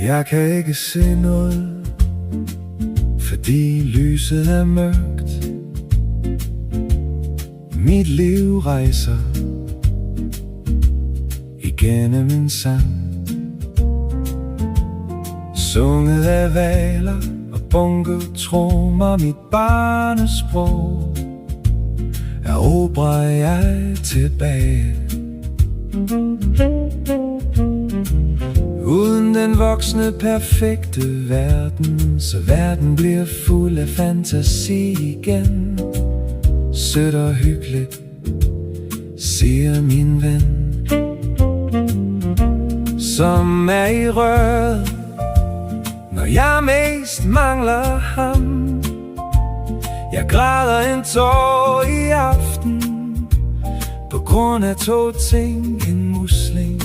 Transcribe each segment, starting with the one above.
Jeg kan ikke se noget, fordi lyset er mørkt. Mit liv rejser igennem en sang, sunget af valer og bunket trommer. Mit barnesprog erobrer jeg tilbage. Uden den voksne perfekte verden, så verden bliver fuld af fantasi igen. Sødt og hyggeligt, siger min ven, som er i røret, når jeg mest mangler ham. Jeg græder en tår i aften på grund af 2 ting: en musling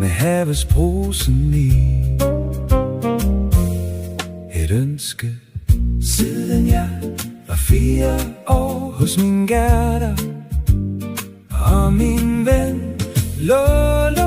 med havesbrusen i, et ønske siden jeg var 4 år hos min Gerda og min ven Lolo.